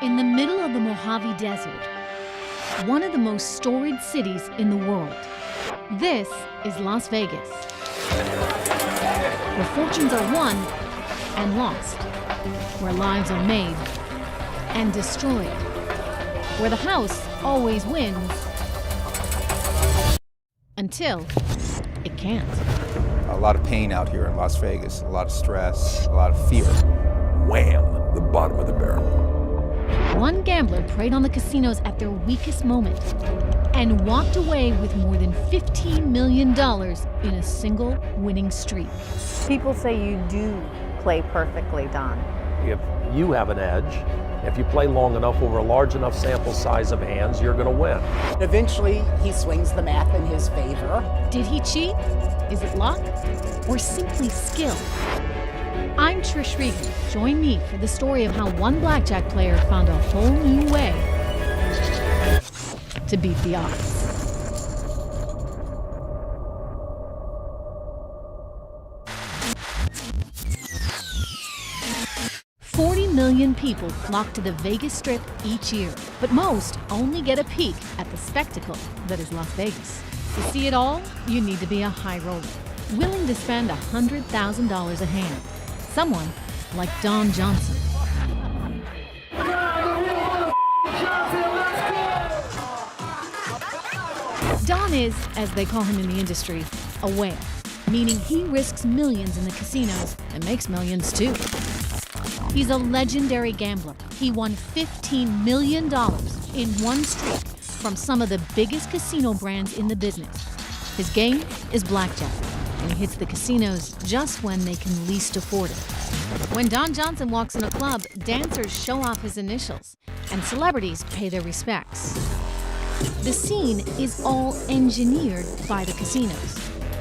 In the middle of the Mojave Desert, one of the most storied cities in the world, this is Las Vegas, where fortunes are won and lost, where lives are made and destroyed, where the house always wins until it can't. A lot of pain out here in Las Vegas, a lot of stress, a lot of fear. Wham! The bottom of the barrel. One gambler preyed on the casinos at their weakest moment and walked away with more than $15 million in a single winning streak. People say you do play perfectly, Don. If you have an edge, if you play long enough over a large enough sample size of hands, you're going to win. Eventually, he swings the math in his favor. Did he cheat? Is it luck? Or simply skill? I'm Trish Regan. Join me for the story of how one blackjack player found a whole new way to beat the odds. $40 million people flock to the Vegas Strip each year, but most only get a peek at the spectacle that is Las Vegas. To see it all, you need to be a high roller, willing to spend $100,000 a hand. Someone like Don Johnson. Don is, as they call him in the industry, a whale, meaning he risks millions in the casinos and makes millions too. He's a legendary gambler. He won $15 million in one streak from some of the biggest casino brands in the business. His game is blackjack, and he hits the casinos just when they can least afford it. When Don Johnson walks in a club, dancers show off his initials, and celebrities pay their respects. The scene is all engineered by the casinos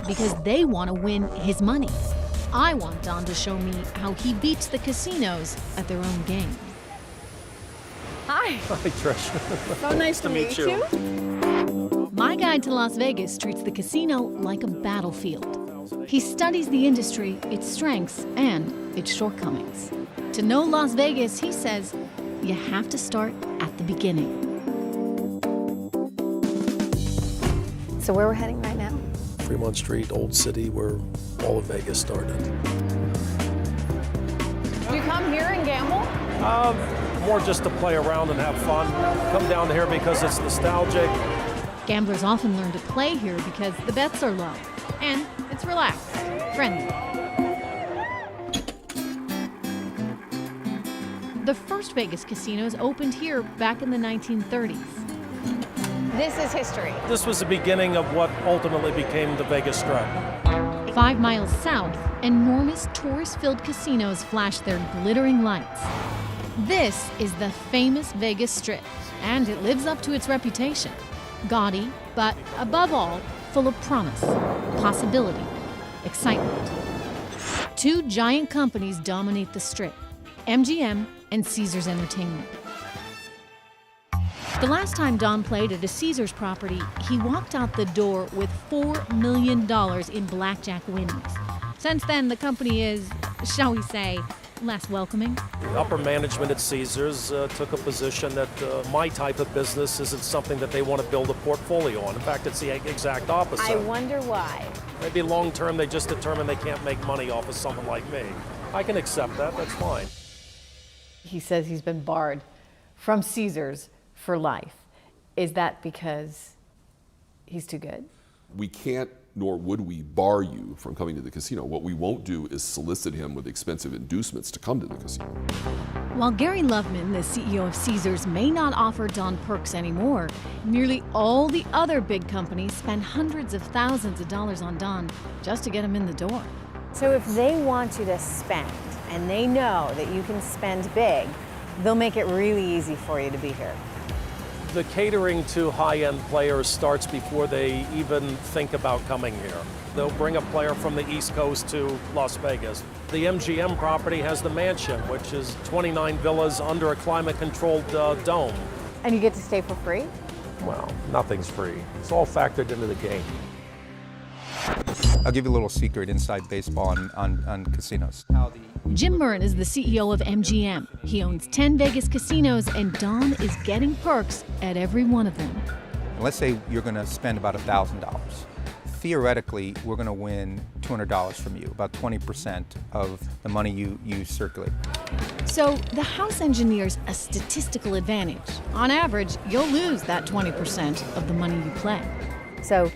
because they want to win his money. I want Don to show me how he beats the casinos at their own game. Hi. Hi, Trish. So nice to meet you. My guide to Las Vegas treats the casino like a battlefield. He studies the industry, its strengths, and its shortcomings. To know Las Vegas, he says, you have to start at the beginning. So where we're heading right now? Fremont Street, Old City, where all of Vegas started. Do you come here and gamble? More just to play around and have fun. Come down here because it's nostalgic. Gamblers often learn to play here because the bets are low, and it's relaxed, friendly. The first Vegas casinos opened here back in the 1930s. This is history. This was the beginning of what ultimately became the Vegas Strip. 5 miles south, enormous tourist-filled casinos flash their glittering lights. This is the famous Vegas Strip, and it lives up to its reputation. Gaudy, but above all, full of promise, possibility, excitement. Two giant companies dominate the Strip, MGM and Caesars Entertainment. The last time Don played at a Caesars property, he walked out the door with $4 million in blackjack winnings. Since then, the company is, shall we say, less welcoming. The upper management at Caesars took a position that my type of business isn't something that they want to build a portfolio on. In fact, it's the exact opposite. I wonder why. Maybe long term they just determine they can't make money off of someone like me. I can accept that, that's fine. He says he's been barred from Caesars for life. Is that because he's too good? We can't, nor would we, bar you from coming to the casino. What we won't do is solicit him with expensive inducements to come to the casino. While Gary Loveman, the CEO of Caesars, may not offer Don perks anymore, nearly all the other big companies spend hundreds of thousands of dollars on Don just to get him in the door. So if they want you to spend, and they know that you can spend big, they'll make it really easy for you to be here. The catering to high-end players starts before they even think about coming here. They'll bring a player from the East Coast to Las Vegas. The MGM property has the mansion, which is 29 villas under a climate-controlled dome. And you get to stay for free? Well, nothing's free. It's all factored into the game. I'll give you a little secret inside baseball on casinos. Jim Murren is the CEO of MGM. He owns 10 Vegas casinos, and Don is getting perks at every one of them. Let's say you're going to spend about $1,000. Theoretically, we're going to win $200 from you, about 20% of the money you circulate. So the house engineers a statistical advantage. On average, you'll lose that 20% of the money you play. So,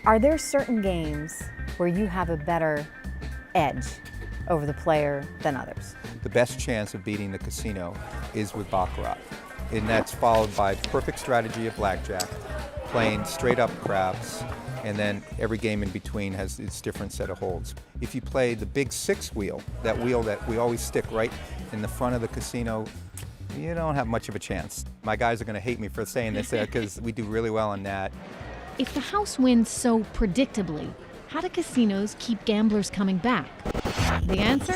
are there certain games where you have a better edge over the player than others? The best chance of beating the casino is with baccarat, and that's followed by perfect strategy of blackjack, playing straight up craps, and then every game in between has its different set of holds. If you play the big 6 wheel, that wheel that we always stick right in the front of the casino, you don't have much of a chance. My guys are going to hate me for saying this because we do really well on that. If the house wins so predictably, how do casinos keep gamblers coming back? The answer?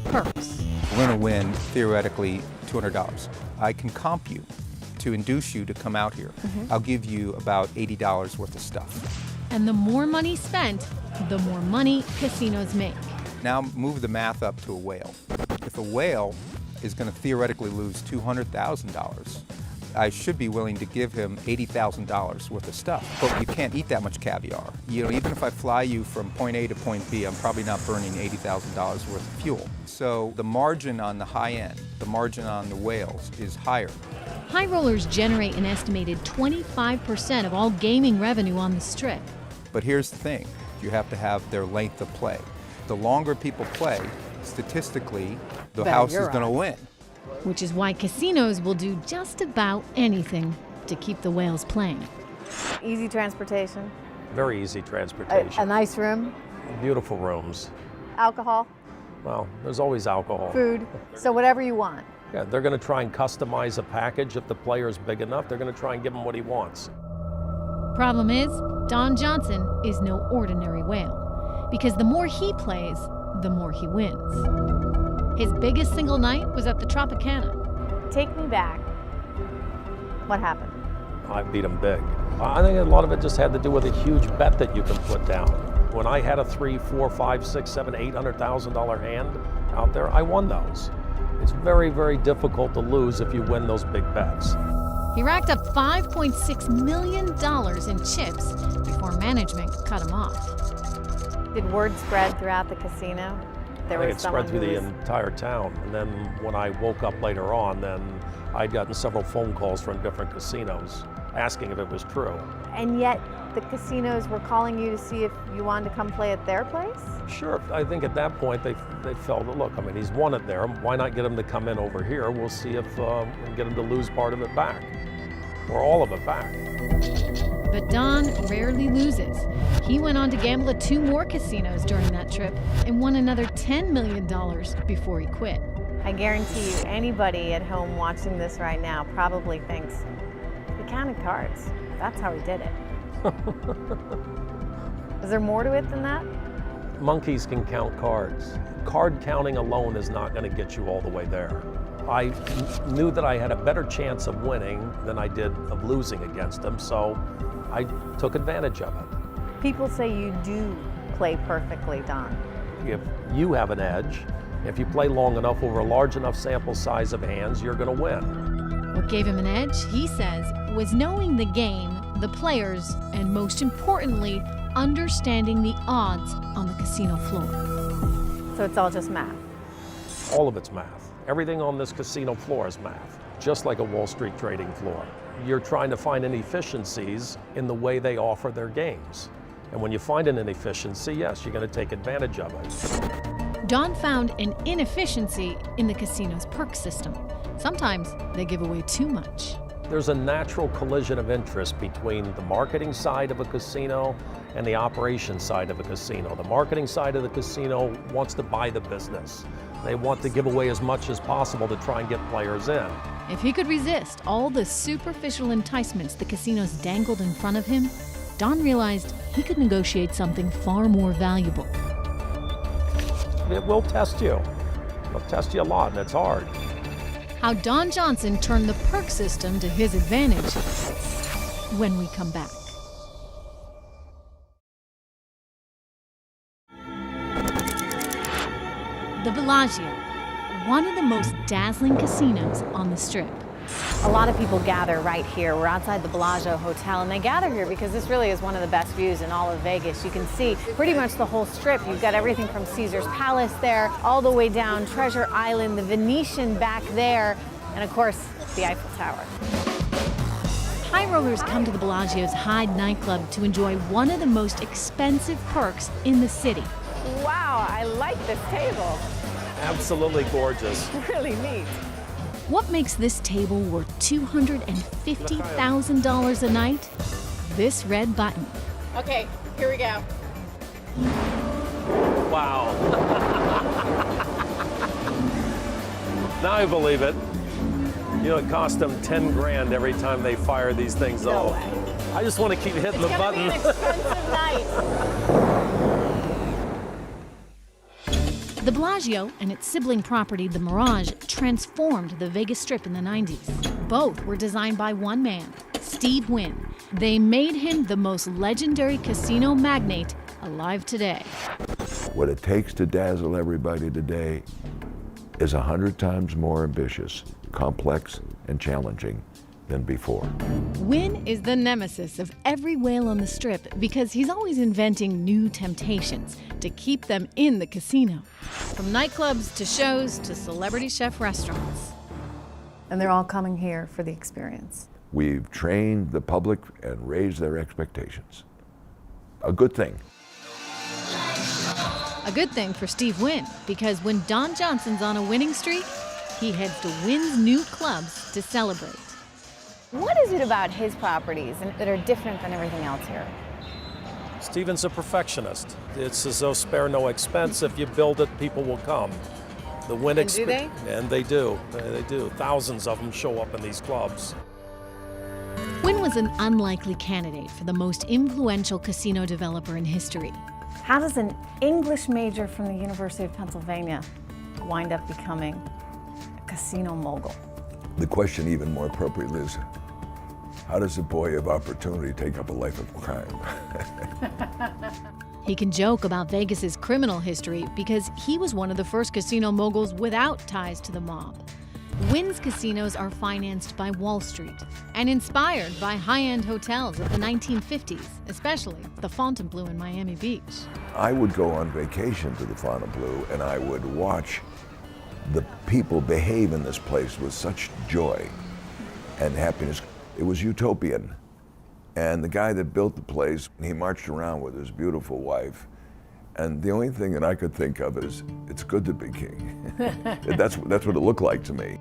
Perks. We're going to win, theoretically, $200. I can comp you to induce you to come out here. I'll give you about $80 worth of stuff. And the more money spent, the more money casinos make. Now move the math up to a whale. If a whale is going to theoretically lose $200,000, I should be willing to give him $80,000 worth of stuff. But you can't eat that much caviar. You know, even if I fly you from point A to point B, I'm probably not burning $80,000 worth of fuel. So the margin on the high end, the margin on the whales is higher. High rollers generate an estimated 25% of all gaming revenue on the Strip. But here's the thing, you have to have their length of play. The longer people play, statistically, the house is going to win. Which is why casinos will do just about anything to keep the whales playing. Easy transportation, Very easy transportation. a nice room, Beautiful rooms. alcohol, Well, there's always alcohol. food, so whatever you want. Yeah, they're going to try and customize a package. If the player's big enough, they're going to try and give him what he wants. Problem is, Don Johnson is no ordinary whale, because the more he plays, the more he wins. His biggest single night was at the Tropicana. Take me back. What happened? I beat him big. I think a lot of it just had to do with a huge bet that you can put down. When I had a $300,000, $400,000, $600,000, $700,000, $800,000 hand out there, I won those. It's very, very difficult to lose if you win those big bets. He racked up $5.6 million in chips before management cut him off. Did word spread throughout the casino? I think it spread through the entire town. And then when I woke up later on, then I'd gotten several phone calls from different casinos asking if it was true. And yet the casinos were calling you to see if you wanted to come play at their place? Sure, I think at that point they felt, look, I mean, he's won it there. Why not get him to come in over here? We'll see if we can get him to lose part of it back, or all of it back. But Don rarely loses. He went on to gamble at 2 more casinos during that trip and won another $10 million before he quit. I guarantee you, anybody at home watching this right now probably thinks, he counted cards. That's how he did it. Is there more to it than that? Monkeys can count cards. Card counting alone is not going to get you all the way there. I knew that I had a better chance of winning than I did of losing against him, so I took advantage of it. People say you do play perfectly, Don. If you have an edge, if you play long enough over a large enough sample size of hands, you're going to win. What gave him an edge, he says, was knowing the game, the players, and most importantly, understanding the odds on the casino floor. So it's all just math. All of it's math. Everything on this casino floor is math, just like a Wall Street trading floor. You're trying to find inefficiencies in the way they offer their games. And when you find an inefficiency, yes, you're going to take advantage of it. Don found an inefficiency in the casino's perk system. Sometimes they give away too much. There's a natural collision of interest between the marketing side of a casino and the operation side of a casino. The marketing side of the casino wants to buy the business. They want to give away as much as possible to try and get players in. If he could resist all the superficial enticements the casinos dangled in front of him, Don realized he could negotiate something far more valuable. It will test you. It'll test you a lot, and it's hard. How Don Johnson turned the perk system to his advantage when we come back. The Bellagio, one of the most dazzling casinos on the Strip. A lot of people gather right here. We're outside the Bellagio Hotel, and they gather here because this really is one of the best views in all of Vegas. You can see pretty much the whole Strip. You've got everything from Caesar's Palace there, all the way down Treasure Island, the Venetian back there, and of course, the Eiffel Tower. High rollers come to the Bellagio's Hyde nightclub to enjoy one of the most expensive perks in the city. Wow, I like this table. Absolutely gorgeous. Really neat. What makes this table worth $250,000 a night? This red button. Okay, here we go. Wow. Now I believe it. You know, it cost them 10 grand every time they fire these things No off. way. I just want to keep hitting the It's gonna button. be an expensive night. The Bellagio and its sibling property, the Mirage, transformed the Vegas Strip in the 90s. Both were designed by one man, Steve Wynn. They made him the most legendary casino magnate alive today. What it takes to dazzle everybody today is 100 times more ambitious, complex, and challenging than before. Wynn is the nemesis of every whale on the Strip because he's always inventing new temptations to keep them in the casino. From nightclubs to shows to celebrity chef restaurants. And they're all coming here for the experience. We've trained the public and raised their expectations. A good thing. A good thing for Steve Wynn because when Don Johnson's on a winning streak, he heads to Wynn's new clubs to celebrate. What is it about his properties that are different than everything else here? Steven's a perfectionist. It's as though spare no expense. If you build it, people will come. The Wynn And do they? And they do. They do. Thousands of them show up in these clubs. Wynn was an unlikely candidate for the most influential casino developer in history. How does an English major from the University of Pennsylvania wind up becoming a casino mogul? The question even more appropriately is, how does a boy of opportunity take up a life of crime? He can joke about Vegas's criminal history because he was one of the first casino moguls without ties to the mob. Wynn's casinos are financed by Wall Street and inspired by high-end hotels of the 1950s, especially the Fontainebleau in Miami Beach. I would go on vacation to the Fontainebleau and I would watch the people behave in this place with such joy and happiness. It was utopian. And the guy that built the place, he marched around with his beautiful wife. And the only thing that I could think of is, it's good to be king. That's what it looked like to me.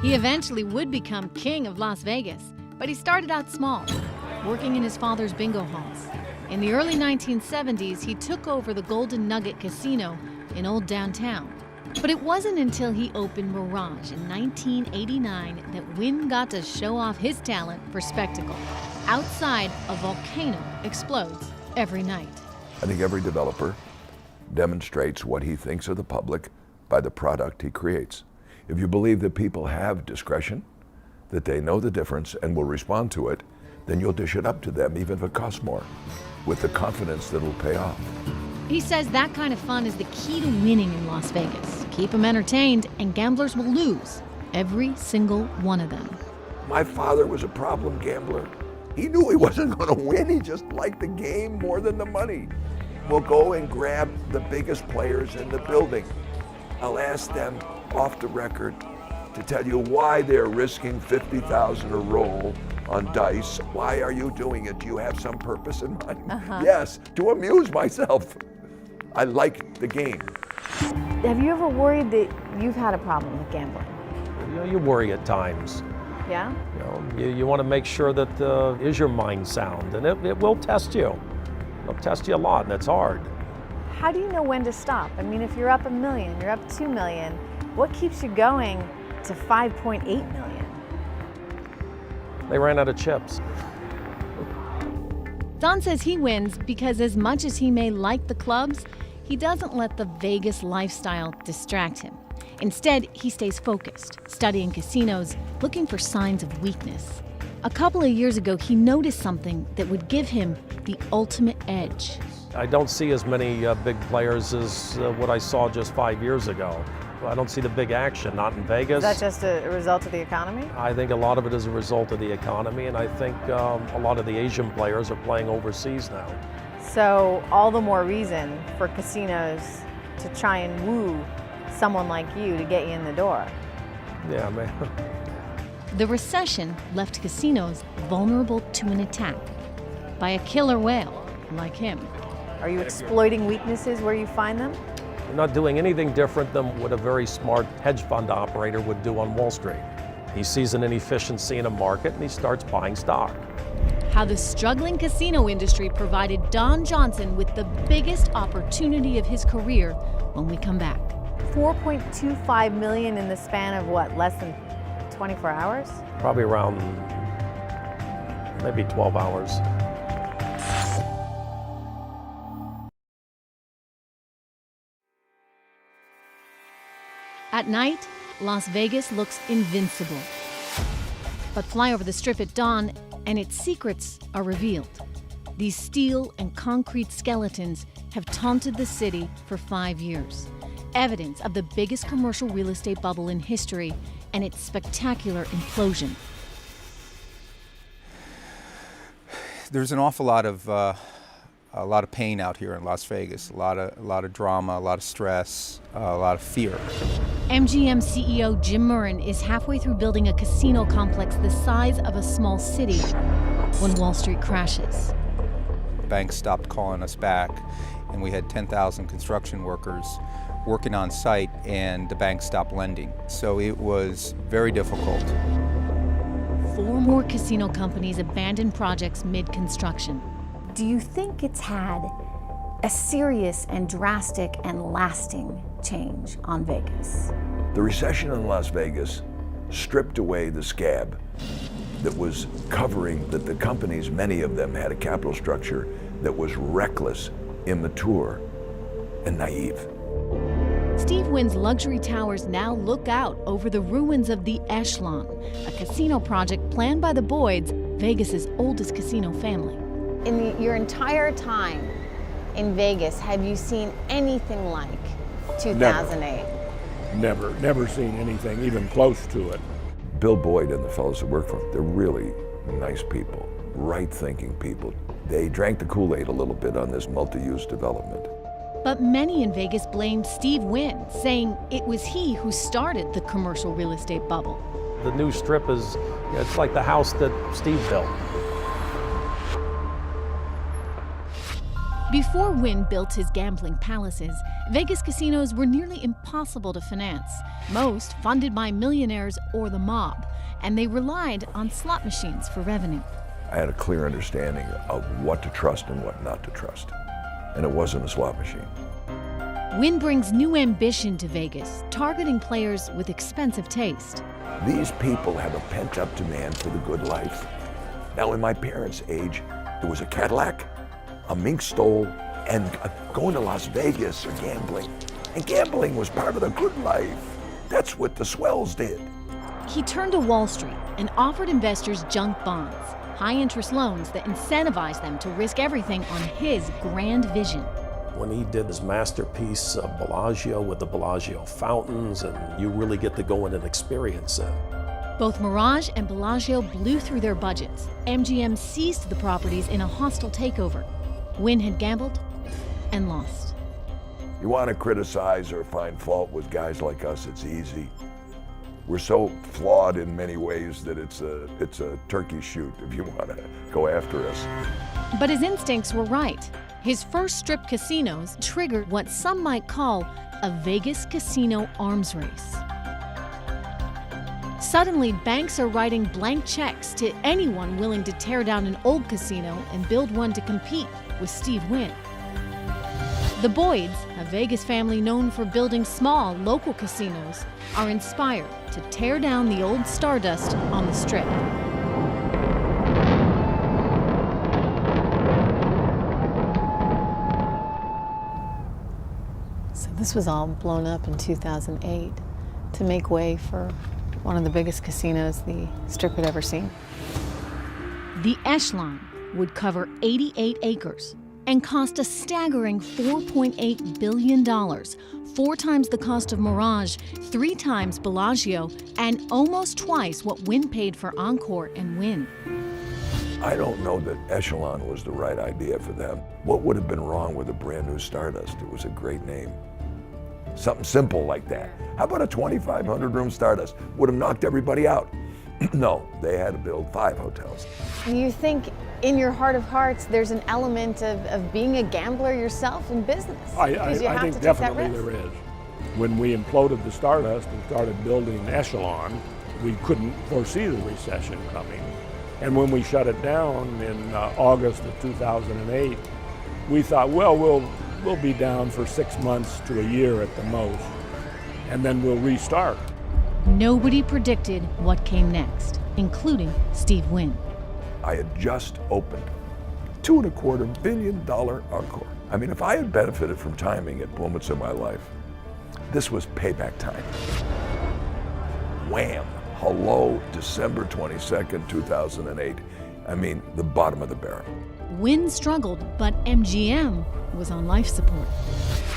He eventually would become king of Las Vegas, but he started out small, working in his father's bingo halls. In the early 1970s, he took over the Golden Nugget Casino in Old Downtown. But it wasn't until he opened Mirage in 1989 that Wynn got to show off his talent for spectacle. Outside, a volcano explodes every night. I think every developer demonstrates what he thinks of the public by the product he creates. If you believe that people have discretion, that they know the difference and will respond to it, then you'll dish it up to them, even if it costs more, with the confidence that it'll pay off. He says that kind of fun is the key to winning in Las Vegas. Keep them entertained, and gamblers will lose, every single one of them. My father was a problem gambler. He knew he wasn't going to win. He just liked the game more than the money. We'll go and grab the biggest players in the building. I'll ask them off the record to tell you why they're risking $50,000 a roll on dice. Why are you doing it? Do you have some purpose in mind? Yes, to amuse myself. I like the game. Have you ever worried that you've had a problem with gambling? You know, you worry at times. Yeah? You know, you want to make sure that is your mind sound, and it will test you. It'll test you a lot, and it's hard. How do you know when to stop? I mean, if you're up $1 million, you're up $2 million, what keeps you going to 5.8 million? They ran out of chips. Don says he wins because as much as he may like the clubs, he doesn't let the Vegas lifestyle distract him. Instead, he stays focused, studying casinos, looking for signs of weakness. A couple of years ago, he noticed something that would give him the ultimate edge. I don't see as many big players as what I saw just 5 years ago. I don't see the big action, not in Vegas. Is that just a result of the economy? I think a lot of it is a result of the economy, and I think a lot of the Asian players are playing overseas now. So all the more reason for casinos to try and woo someone like you to get you in the door. Yeah, man. The recession left casinos vulnerable to an attack by a killer whale like him. Are you exploiting weaknesses where you find them? We're not doing anything different than what a very smart hedge fund operator would do on Wall Street. He sees an inefficiency in a market and he starts buying stock. How the struggling casino industry provided Don Johnson with the biggest opportunity of his career when we come back. $4.25 million in the span of what, less than 24 hours? Probably around maybe 12 hours. At night, Las Vegas looks invincible. But fly over the Strip at dawn, and its secrets are revealed. These steel and concrete skeletons have taunted the city for 5 years. Evidence of the biggest commercial real estate bubble in history and its spectacular implosion. There's an awful lot of pain out here in Las Vegas. A lot of drama, a lot of stress, a lot of fear. MGM CEO Jim Murren is halfway through building a casino complex the size of a small city when Wall Street crashes. Banks stopped calling us back, and we had 10,000 construction workers working on site, and the bank stopped lending. So it was very difficult. 4 more casino companies abandoned projects mid-construction. Do you think it's had a serious and drastic and lasting change on Vegas? The recession in Las Vegas stripped away the scab that was covering that the companies, many of them had a capital structure that was reckless, immature, and naive. Steve Wynn's luxury towers now look out over the ruins of the Echelon, a casino project planned by the Boyds, Vegas's oldest casino family. In your entire time in Vegas, have you seen anything like 2008? Never seen anything even close to it. Bill Boyd and the fellows that work for him, they're really nice people, right-thinking people. They drank the Kool-Aid a little bit on this multi-use development. But many in Vegas blamed Steve Wynn, saying it was he who started the commercial real estate bubble. The new Strip is, it's like the house that Steve built. Before Wynn built his gambling palaces, Vegas casinos were nearly impossible to finance, most funded by millionaires or the mob, and they relied on slot machines for revenue. I had a clear understanding of what to trust and what not to trust, and it wasn't a slot machine. Wynn brings new ambition to Vegas, targeting players with expensive taste. These people have a pent-up demand for the good life. Now, in my parents' age, there was a Cadillac, a mink stole, and going to Las Vegas or gambling. And gambling was part of the good life. That's what the swells did. He turned to Wall Street and offered investors junk bonds, high-interest loans that incentivized them to risk everything on his grand vision. When he did his masterpiece, Bellagio, with the Bellagio fountains, and you really get to go in and experience it. Both Mirage and Bellagio blew through their budgets. MGM seized the properties in a hostile takeover. Wynn had gambled and lost. You want to criticize or find fault with guys like us, it's easy. We're so flawed in many ways that it's a turkey shoot if you want to go after us. But his instincts were right. His first Strip casinos triggered what some might call a Vegas casino arms race. Suddenly, banks are writing blank checks to anyone willing to tear down an old casino and build one to compete with Steve Wynn. The Boyds, a Vegas family known for building small, local casinos, are inspired to tear down the old stardust on the Strip. So this was all blown up in 2008 to make way for one of the biggest casinos the Strip had ever seen. The Echelon would cover 88 acres, and cost a staggering $4.8 billion, 4 times the cost of Mirage, 3 times Bellagio, and almost twice what Wynn paid for Encore and Wynn. I don't know that Echelon was the right idea for them. What would have been wrong with a brand new Stardust? It was a great name. Something simple like that. How about a 2,500 room Stardust? Would have knocked everybody out. No, they had to build 5 hotels. Do you think in your heart of hearts there's an element of being a gambler yourself in business? I think definitely there is. When we imploded the Stardust and started building Echelon, we couldn't foresee the recession coming. And when we shut it down in August of 2008, we thought, well, we'll be down for 6 months to a year at the most, and then we'll restart. Nobody predicted what came next, including Steve Wynn. I had just opened $2.25 billion Encore. I mean, if I had benefited from timing at moments in my life, this was payback time. Wham! Hello, December 22nd, 2008. I mean, the bottom of the barrel. Wynn struggled, but MGM was on life support.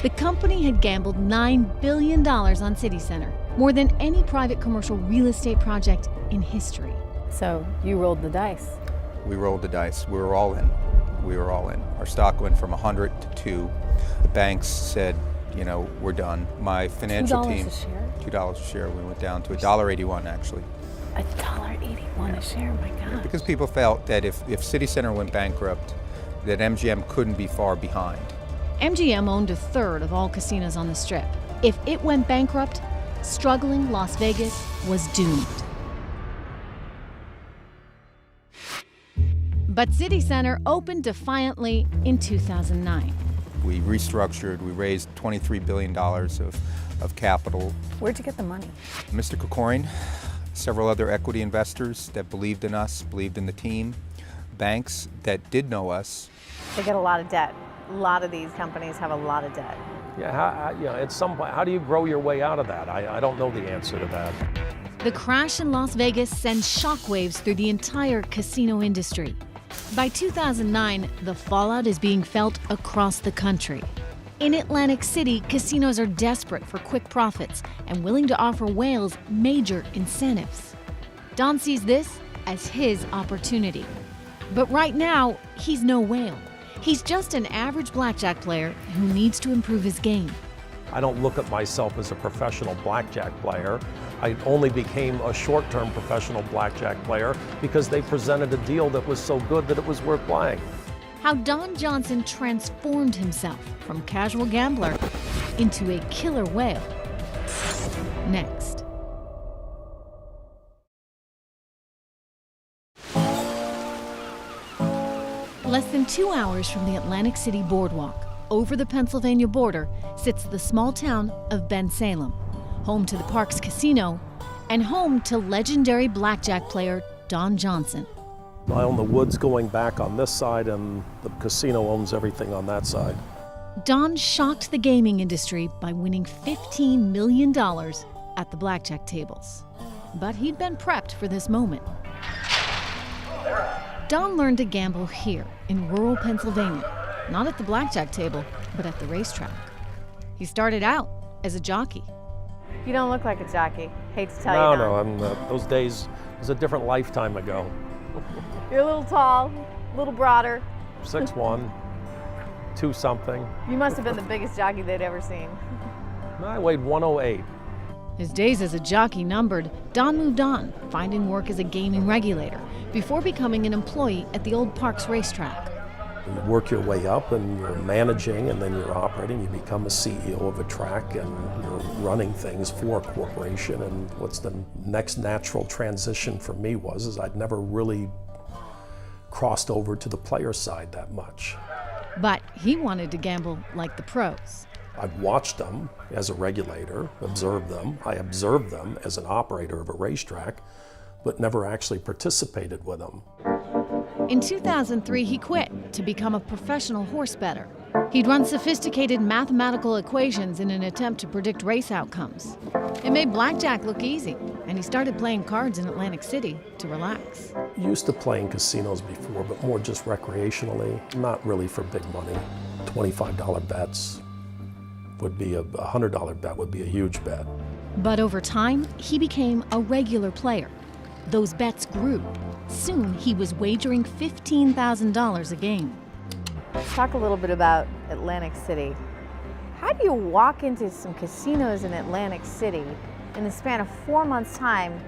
The company had gambled $9 billion on CityCenter, more than any private commercial real estate project in history. So you rolled the dice. We rolled the dice. We were all in. We were all in. Our stock went from 100 to 2. The banks said, you know, we're done. My financial team, $2 a share? $2 a share. We went down to $1.81 actually. $1.81 a share, my God. Because people felt that if CityCenter went bankrupt, that MGM couldn't be far behind. MGM owned a third of all casinos on the Strip. If it went bankrupt, struggling Las Vegas was doomed. But CityCenter opened defiantly in 2009. We restructured, we raised $23 billion of capital. Where'd you get the money? Mr. Kokorin, several other equity investors that believed in us, believed in the team, banks that did know us. They get a lot of debt. A lot of these companies have a lot of debt. Yeah, at some point, how do you grow your way out of that? I don't know the answer to that. The crash in Las Vegas sends shockwaves through the entire casino industry. By 2009, the fallout is being felt across the country. In Atlantic City, casinos are desperate for quick profits and willing to offer whales major incentives. Don sees this as his opportunity. But right now, he's no whale. He's just an average blackjack player who needs to improve his game. I don't look at myself as a professional blackjack player. I only became a short-term professional blackjack player because they presented a deal that was so good that it was worth playing. How Don Johnson transformed himself from casual gambler into a killer whale. Next. Less than 2 hours from the Atlantic City boardwalk, over the Pennsylvania border, sits the small town of Bensalem, home to the Parks Casino and home to legendary blackjack player Don Johnson. I own the woods going back on this side, and the casino owns everything on that side. Don shocked the gaming industry by winning $15 million at the blackjack tables. But he'd been prepped for this moment. Don learned to gamble here in rural Pennsylvania, not at the blackjack table, but at the racetrack. He started out as a jockey. You don't look like a jockey. Hate to tell you. No, those days was a different lifetime ago. You're a little tall, a little broader. 6'1", 2-something. You must have been the biggest jockey they'd ever seen. I weighed 108. His days as a jockey numbered, Don moved on, finding work as a gaming regulator, before becoming an employee at the old Parks racetrack. You work your way up and you're managing and then you're operating. You become a CEO of a track and you're running things for a corporation. And what's the next natural transition for me is I'd never really crossed over to the player side that much. But he wanted to gamble like the pros. I've watched them as a regulator, observed them. I observed them as an operator of a racetrack, but never actually participated with them. In 2003, he quit to become a professional horse bettor. He'd run sophisticated mathematical equations in an attempt to predict race outcomes. It made blackjack look easy, and he started playing cards in Atlantic City to relax. Used to playing casinos before, but more just recreationally, not really for big money. $25 bets would be a $100 bet would be a huge bet. But over time, he became a regular player. Those bets grew. Soon, he was wagering $15,000 a game. Let's talk a little bit about Atlantic City. How do you walk into some casinos in Atlantic City in the span of 4 months' time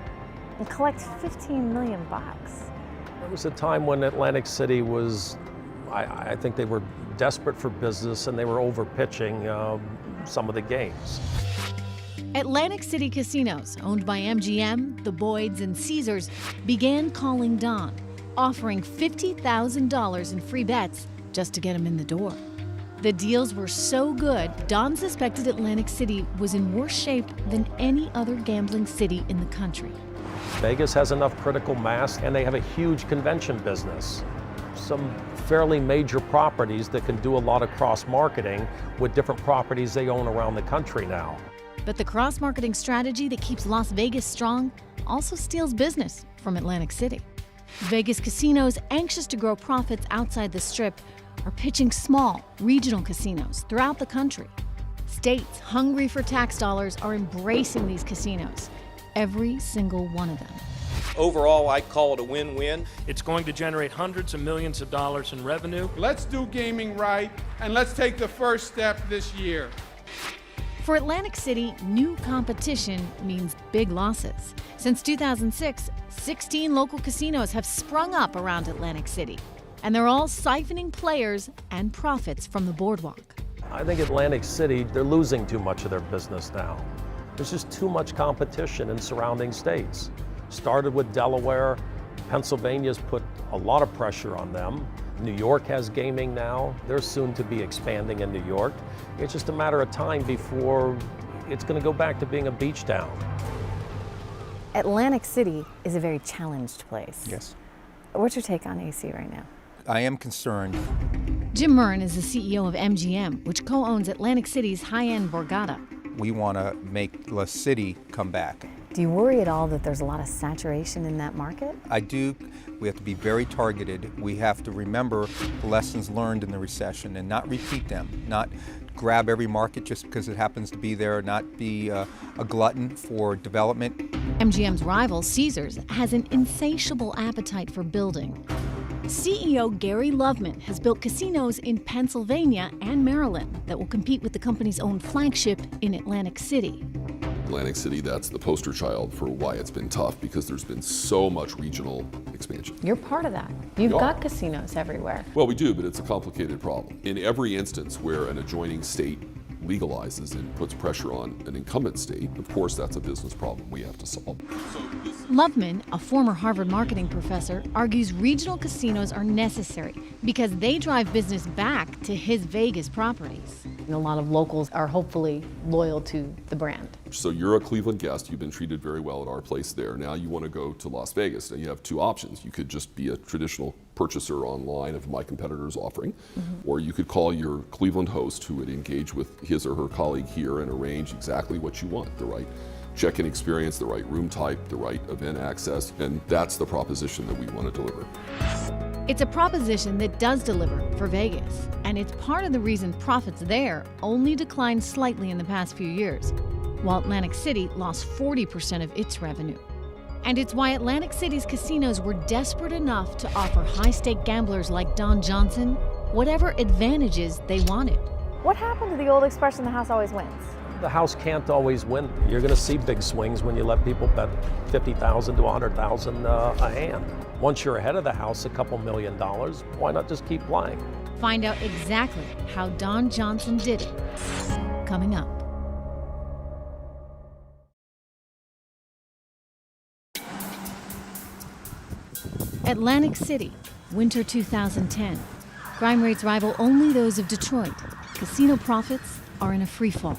and collect $15 million? There was a time when Atlantic City was, I think they were desperate for business and they were overpitching some of the games. Atlantic City casinos, owned by MGM, the Boyds, and Caesars, began calling Don, offering $50,000 in free bets just to get him in the door. The deals were so good, Don suspected Atlantic City was in worse shape than any other gambling city in the country. Vegas has enough critical mass and they have a huge convention business. Some fairly major properties that can do a lot of cross-marketing with different properties they own around the country now. But the cross-marketing strategy that keeps Las Vegas strong also steals business from Atlantic City. Vegas casinos, anxious to grow profits outside the Strip, are pitching small, regional casinos throughout the country. States hungry for tax dollars are embracing these casinos, every single one of them. Overall, I call it a win-win. It's going to generate hundreds of millions of dollars in revenue. Let's do gaming right, and let's take the first step this year. For Atlantic City, new competition means big losses. Since 2006, 16 local casinos have sprung up around Atlantic City, and they're all siphoning players and profits from the boardwalk. I think Atlantic City, they're losing too much of their business now. There's just too much competition in surrounding states. Started with Delaware, Pennsylvania's put a lot of pressure on them. New York has gaming now. They're soon to be expanding in New York. It's just a matter of time before it's going to go back to being a beach town. Atlantic City is a very challenged place. Yes. What's your take on AC right now? I am concerned. Jim Murren is the CEO of MGM, which co-owns Atlantic City's high-end Borgata. We want to make La City come back. Do you worry at all that there's a lot of saturation in that market? I do. We have to be very targeted. We have to remember the lessons learned in the recession and not repeat them, not grab every market just because it happens to be there, not be a glutton for development. MGM's rival, Caesars, has an insatiable appetite for building. CEO Gary Loveman has built casinos in Pennsylvania and Maryland that will compete with the company's own flagship in Atlantic City. Atlantic City, that's the poster child for why it's been tough, because there's been so much regional expansion. You're part of that. You've got casinos everywhere. Well, we do, but it's a complicated problem. In every instance where an adjoining state legalizes and puts pressure on an incumbent state, of course that's a business problem we have to solve. Loveman, a former Harvard marketing professor, argues regional casinos are necessary because they drive business back to his Vegas properties. And a lot of locals are hopefully loyal to the brand. So you're a Cleveland guest, you've been treated very well at our place there. Now you want to go to Las Vegas. Now you have two options. You could just be a traditional purchaser online of my competitor's offering, or you could call your Cleveland host who would engage with his or her colleague here and arrange exactly what you want, the right check-in experience, the right room type, the right event access, and that's the proposition that we want to deliver. It's a proposition that does deliver for Vegas, and it's part of the reason profits there only declined slightly in the past few years, while Atlantic City lost 40% of its revenue. And it's why Atlantic City's casinos were desperate enough to offer high-stake gamblers like Don Johnson whatever advantages they wanted. What happened to the old expression, the house always wins? The house can't always win. You're going to see big swings when you let people bet $50,000 to $100,000 a hand. Once you're ahead of the house a couple $1 million, why not just keep playing? Find out exactly how Don Johnson did it, coming up. Atlantic City, winter 2010. Crime rates rival only those of Detroit. Casino profits are in a free fall.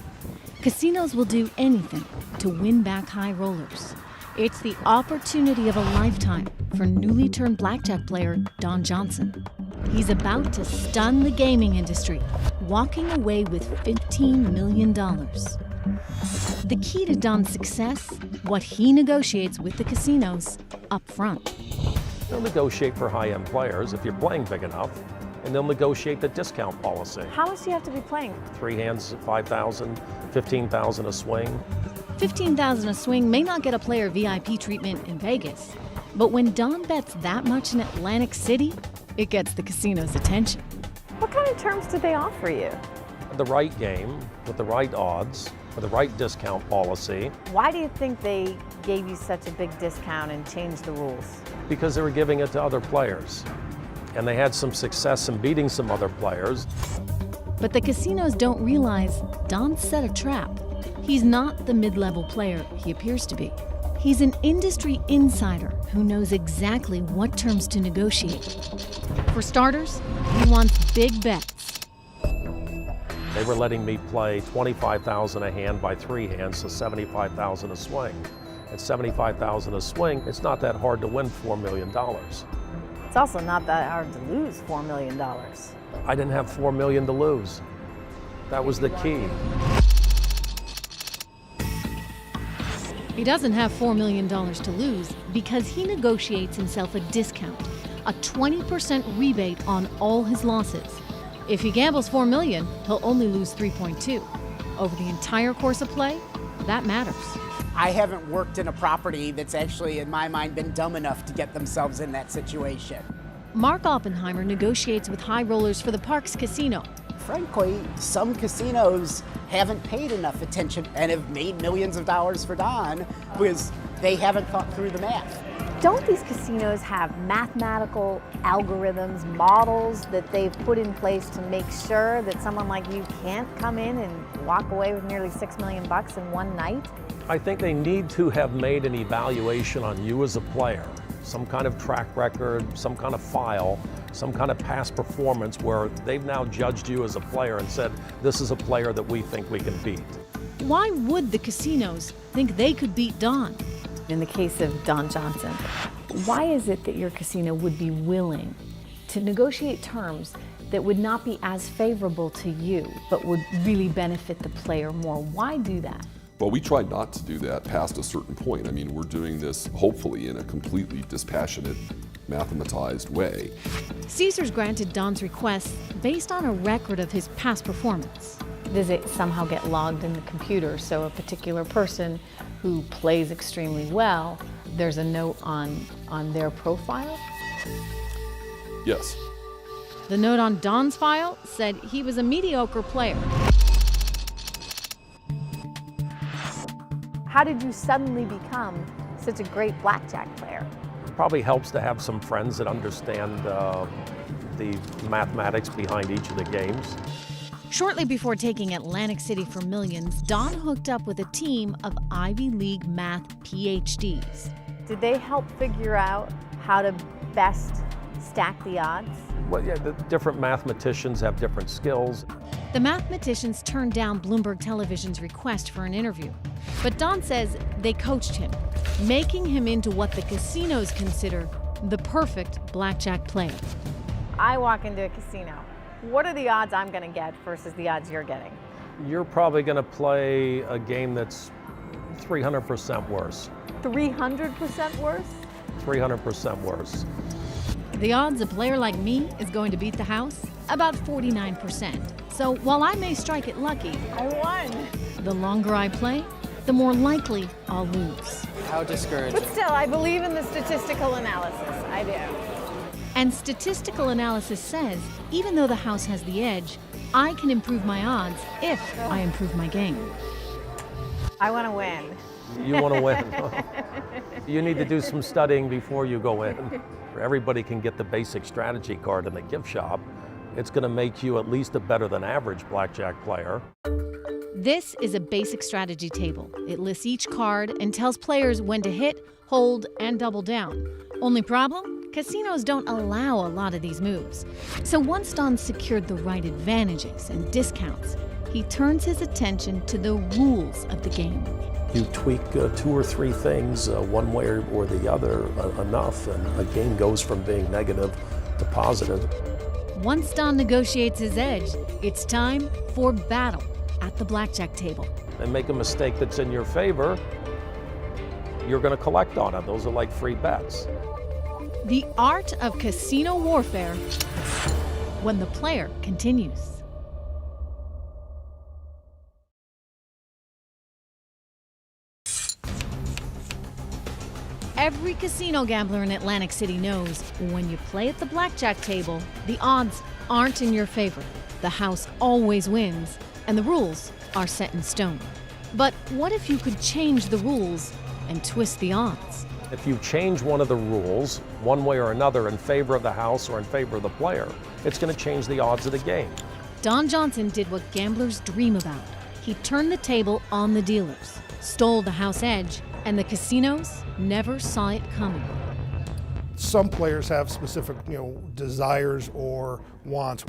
Casinos will do anything to win back high rollers. It's the opportunity of a lifetime for newly turned blackjack player Don Johnson. He's about to stun the gaming industry walking away with $15 million. The key to Don's success, what he negotiates with the casinos up front. They'll negotiate for high-end players if you're playing big enough, and they'll negotiate the discount policy. How much do you have to be playing? 3 hands at $5,000, $15,000 a swing. $15,000 a swing may not get a player VIP treatment in Vegas, but when Don bets that much in Atlantic City, it gets the casino's attention. What kind of terms do they offer you? The right game, with the right odds, with the right discount policy. Why do you think they gave you such a big discount and changed the rules? Because they were giving it to other players. And they had some success in beating some other players. But the casinos don't realize Don set a trap. He's not the mid-level player he appears to be. He's an industry insider who knows exactly what terms to negotiate. For starters, he wants big bets. They were letting me play $25,000 a hand by 3 hands, so $75,000 a swing. At $75,000 a swing, it's not that hard to win $4 million. It's also not that hard to lose $4 million. I didn't have $4 million to lose. That was the key. He doesn't have $4 million to lose because he negotiates himself a discount, a 20% rebate on all his losses. If he gambles $4 million, he'll only lose 3.2. Over the entire course of play, that matters. I haven't worked in a property that's actually, in my mind, been dumb enough to get themselves in that situation. Mark Oppenheimer negotiates with high rollers for the Parks Casino. Frankly, some casinos haven't paid enough attention and have made millions of dollars for Don because they haven't thought through the math. Don't these casinos have mathematical algorithms, models that they've put in place to make sure that someone like you can't come in and walk away with nearly $6 million in one night? I think they need to have made an evaluation on you as a player, some kind of track record, some kind of file, some kind of past performance where they've now judged you as a player and said, this is a player that we think we can beat. Why would the casinos think they could beat Don? In the case of Don Johnson, why is it that your casino would be willing to negotiate terms that would not be as favorable to you, but would really benefit the player more? Why do that? Well, we try not to do that past a certain point. I mean, we're doing this hopefully in a completely dispassionate, mathematized way. Caesars granted Don's request based on a record of his past performance. Does it somehow get logged in the computer? So a particular person who plays extremely well, there's a note on their profile? Yes. The note on Don's file said he was a mediocre player. How did you suddenly become such a great blackjack player? Probably helps to have some friends that understand the mathematics behind each of the games. Shortly before taking Atlantic City for millions, Don hooked up with a team of Ivy League math PhDs. Did they help figure out how to best stack the odds? Well, yeah, the different mathematicians have different skills. The mathematicians turned down Bloomberg Television's request for an interview. But Don says they coached him, making him into what the casinos consider the perfect blackjack player. I walk into a casino. What are the odds I'm going to get versus the odds you're getting? You're probably going to play a game that's 300% worse. 300% worse? 300% worse. The odds a player like me is going to beat the house? About 49%. So while I may strike it lucky, I won. The longer I play, the more likely I'll lose. How discouraging. But still, I believe in the statistical analysis. I do. And statistical analysis says, even though the house has the edge, I can improve my odds if I improve my game. I want to win. You want to win. You need to do some studying before you go in. Everybody can get the basic strategy card in the gift shop. It's going to make you at least a better than average blackjack player. This is a basic strategy table. It lists each card and tells players when to hit, hold, and double down. Only problem? Casinos don't allow a lot of these moves. So once Don secured the right advantages and discounts, he turns his attention to the rules of the game. You tweak 2 or 3 things one way or the other enough, and a game goes from being negative to positive. Once Don negotiates his edge, it's time for battle at the blackjack table. And make a mistake that's in your favor, you're going to collect on it. Those are like free bets. The art of casino warfare when the player continues. Every casino gambler in Atlantic City knows when you play at the blackjack table, the odds aren't in your favor. The house always wins, and the rules are set in stone. But what if you could change the rules and twist the odds? If you change one of the rules, one way or another, in favor of the house or in favor of the player, it's going to change the odds of the game. Don Johnson did what gamblers dream about. He turned the table on the dealers, stole the house edge, and the casinos never saw it coming. Some players have specific, desires or wants.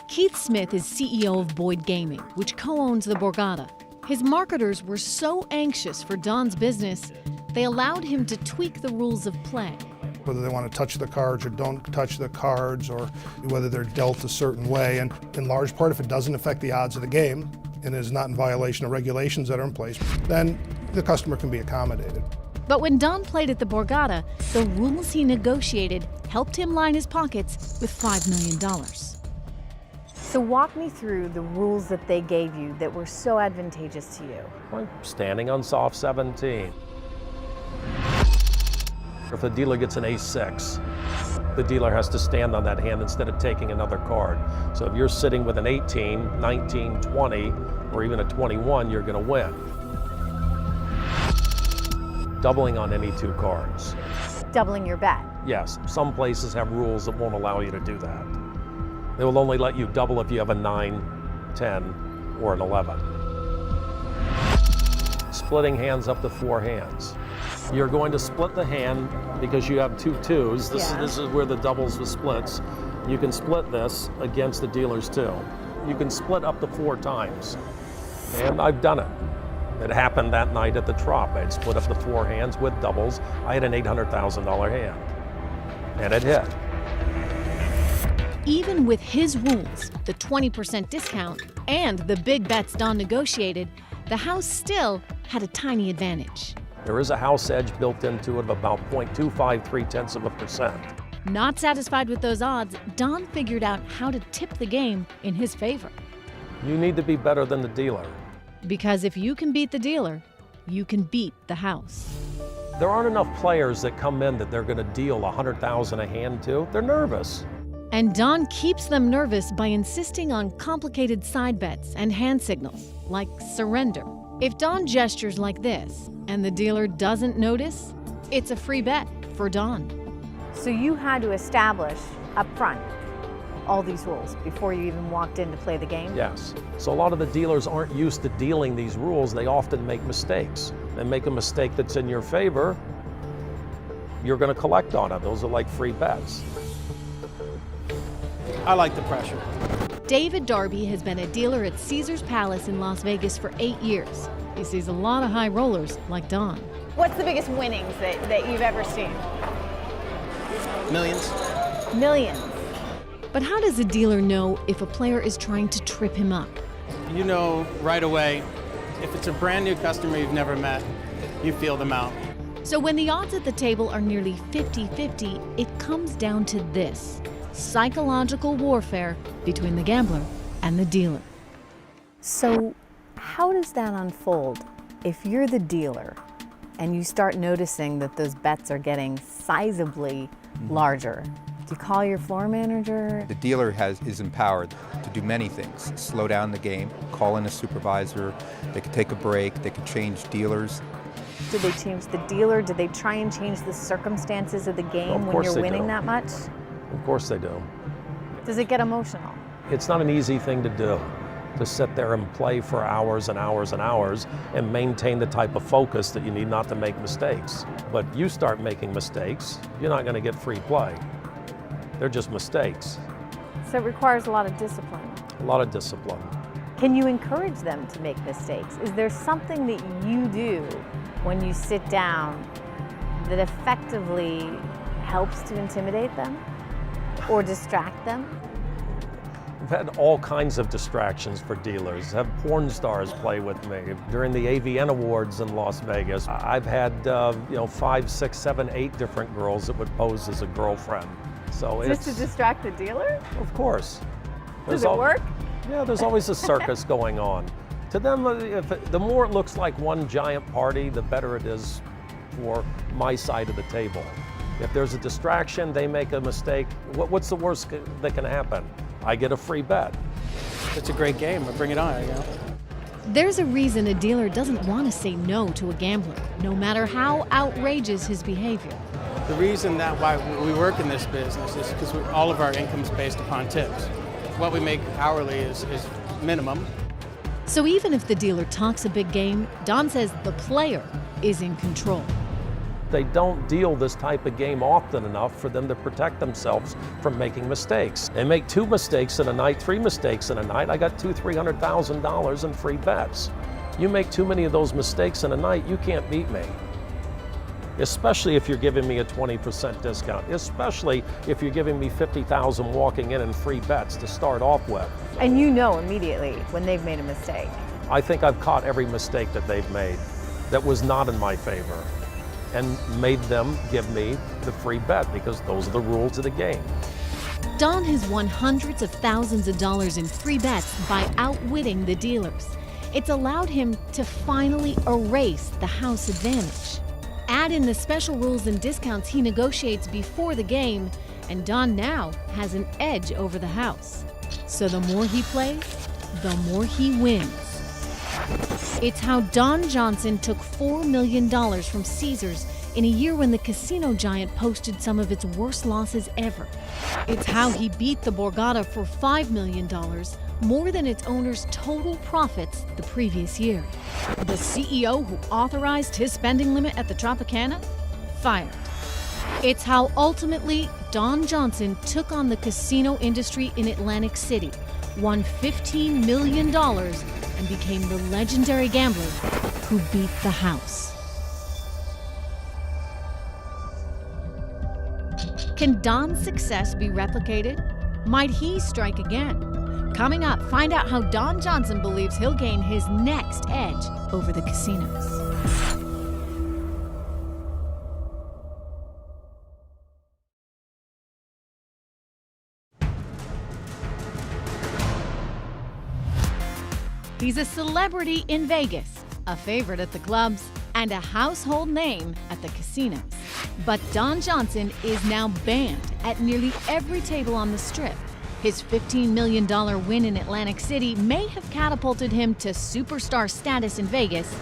Keith Smith is CEO of Boyd Gaming, which co-owns the Borgata. His marketers were so anxious for Don's business, they allowed him to tweak the rules of play. Whether they want to touch the cards or don't touch the cards, or whether they're dealt a certain way. And in large part, if it doesn't affect the odds of the game and is not in violation of regulations that are in place, then the customer can be accommodated. But when Don played at the Borgata, the rules he negotiated helped him line his pockets with $5 million. So walk me through the rules that they gave you that were so advantageous to you. Like standing on soft 17. If the dealer gets an ace-6, the dealer has to stand on that hand instead of taking another card. So if you're sitting with an 18, 19, 20, or even a 21, you're going to win. Doubling on any two cards. Doubling your bet. Yes, some places have rules that won't allow you to do that. They will only let you double if you have a 9, 10, or an 11. Splitting hands up to 4 hands. You're going to split the hand because you have 2 twos. This is where the doubles with splits. You can split this against the dealers too. You can split up to 4 times. And I've done it. It happened that night at the Trop. I had split up the 4 hands with doubles. I had an $800,000 hand. And it hit. Even with his rules, the 20% discount, and the big bets Don negotiated, the house still had a tiny advantage. There is a house edge built into it of about 0.253%. Not satisfied with those odds, Don figured out how to tip the game in his favor. You need to be better than the dealer. Because if you can beat the dealer, you can beat the house. There aren't enough players that come in that they're going to deal $100,000 a hand to. They're nervous. And Don keeps them nervous by insisting on complicated side bets and hand signals, like surrender. If Don gestures like this and the dealer doesn't notice, it's a free bet for Don. So you had to establish up front all these rules before you even walked in to play the game? Yes. So a lot of the dealers aren't used to dealing these rules. They often make mistakes. They make a mistake that's in your favor, you're going to collect on it. Those are like free bets. I like the pressure. David Darby has been a dealer at Caesars Palace in Las Vegas for 8 years. He sees a lot of high rollers like Don. What's the biggest winnings that you've ever seen? Millions. Millions. But how does a dealer know if a player is trying to trip him up? You know right away, if it's a brand new customer you've never met, you feel them out. So when the odds at the table are nearly 50-50, it comes down to this: psychological warfare between the gambler and the dealer. So how does that unfold if you're the dealer and you start noticing that those bets are getting sizably larger? Do you call your floor manager? The dealer is empowered to do many things: slow down the game, call in a supervisor, they could take a break, they could change dealers. Did they change the dealer? Did they try and change the circumstances of the game when you're winning that much? Of course they do. Does it get emotional? It's not an easy thing to do, to sit there and play for hours and hours and hours and maintain the type of focus that you need not to make mistakes. But you start making mistakes, you're not going to get free play. They're just mistakes. So it requires a lot of discipline. A lot of discipline. Can you encourage them to make mistakes? Is there something that you do when you sit down that effectively helps to intimidate them or distract them? I've had all kinds of distractions for dealers. Have porn stars play with me. During the AVN Awards in Las Vegas, I've had 5, 6, 7, 8 different girls that would pose as a girlfriend. So just to distract the dealer? Of course. Does it work? Yeah, there's always a circus going on. To them, the more it looks like one giant party, the better it is for my side of the table. If there's a distraction, they make a mistake, what's the worst that can happen? I get a free bet. It's a great game, but bring it on. There's a reason a dealer doesn't want to say no to a gambler, no matter how outrageous his behavior. The reason that why we work in this business is because all of our income is based upon tips. What we make hourly is minimum. So even if the dealer talks a big game, Don says the player is in control. They don't deal this type of game often enough for them to protect themselves from making mistakes. They make 2 mistakes in a night, 3 mistakes in a night, I got $200,000-$300,000 in free bets. You make too many of those mistakes in a night, you can't beat me. Especially if you're giving me a 20% discount, especially if you're giving me $50,000 walking in free bets to start off with. And you know immediately when they've made a mistake. I think I've caught every mistake that they've made that was not in my favor, and made them give me the free bet because those are the rules of the game. Don has won hundreds of thousands of dollars in free bets by outwitting the dealers. It's allowed him to finally erase the house advantage. Add in the special rules and discounts he negotiates before the game, and Don now has an edge over the house. So the more he plays, the more he wins. It's how Don Johnson took $4 million from Caesars in a year when the casino giant posted some of its worst losses ever. It's how he beat the Borgata for $5 million, more than its owner's total profits the previous year. The CEO who authorized his spending limit at the Tropicana? Fired. It's how ultimately Don Johnson took on the casino industry in Atlantic City, won $15 million, and became the legendary gambler who beat the house. Can Don's success be replicated? Might he strike again? Coming up, find out how Don Johnson believes he'll gain his next edge over the casinos. He's a celebrity in Vegas, a favorite at the clubs, and a household name at the casinos. But Don Johnson is now banned at nearly every table on the Strip. His $15 million win in Atlantic City may have catapulted him to superstar status in Vegas.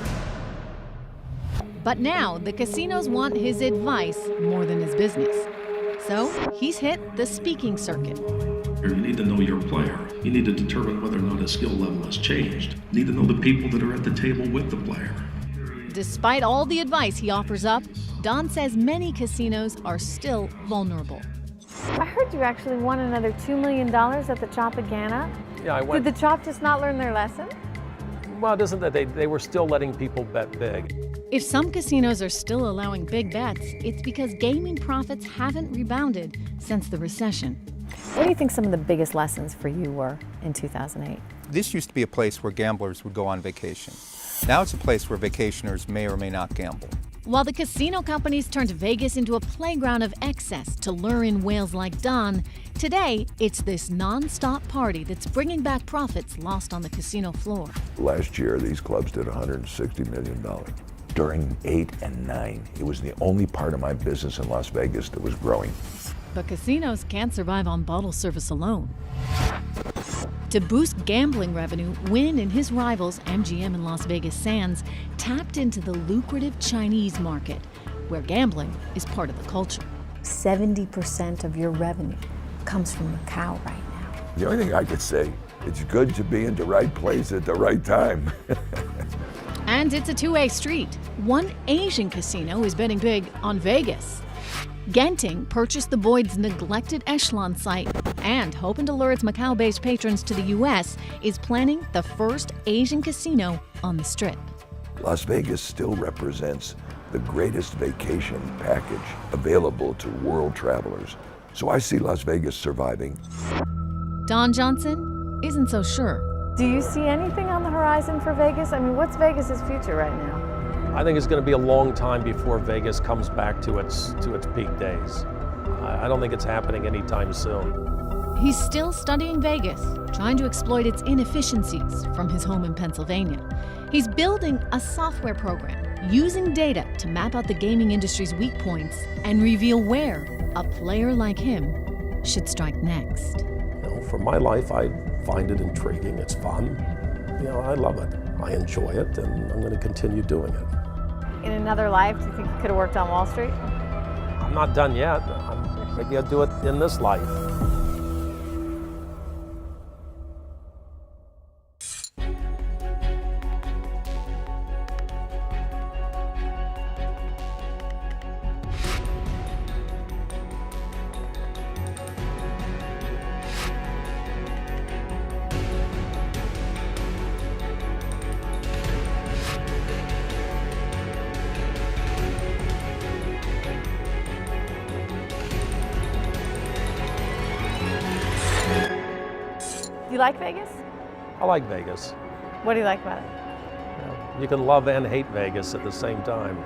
But now the casinos want his advice more than his business. So he's hit the speaking circuit. You need to know your player. You need to determine whether or not his skill level has changed. You need to know the people that are at the table with the player. Despite all the advice he offers up, Don says many casinos are still vulnerable. I heard you actually won another $2 million at the Tropicana. Yeah, I went. Did the Trop just not learn their lesson? Well, it isn't that they were still letting people bet big. If some casinos are still allowing big bets, it's because gaming profits haven't rebounded since the recession. What do you think some of the biggest lessons for you were in 2008? This used to be a place where gamblers would go on vacation. Now it's a place where vacationers may or may not gamble. While the casino companies turned Vegas into a playground of excess to lure in whales like Don, today it's this non-stop party that's bringing back profits lost on the casino floor. Last year, these clubs did $160 million. During 8 and 9, it was the only part of my business in Las Vegas that was growing. But casinos can't survive on bottle service alone. To boost gambling revenue, Wynn and his rivals, MGM and Las Vegas Sands, tapped into the lucrative Chinese market, where gambling is part of the culture. 70% of your revenue comes from Macau right now. The only thing I could say, it's good to be in the right place at the right time. And it's a two-way street. One Asian casino is betting big on Vegas. Genting purchased the Boyd's neglected Echelon site and, hoping to lure its Macau-based patrons to the U.S., is planning the first Asian casino on the Strip. Las Vegas still represents the greatest vacation package available to world travelers. So I see Las Vegas surviving. Don Johnson isn't so sure. Do you see anything on the horizon for Vegas? I mean, what's Vegas's future right now? I think it's going to be a long time before Vegas comes back to its peak days. I don't think it's happening anytime soon. He's still studying Vegas, trying to exploit its inefficiencies from his home in Pennsylvania. He's building a software program using data to map out the gaming industry's weak points and reveal where a player like him should strike next. For my life, I find it intriguing. It's fun. I love it. I enjoy it, and I'm going to continue doing it. In another life, do you think you could have worked on Wall Street? I'm not done yet. Maybe I'll do it in this life. You like Vegas? I like Vegas. What do you like about it? You can love and hate Vegas at the same time.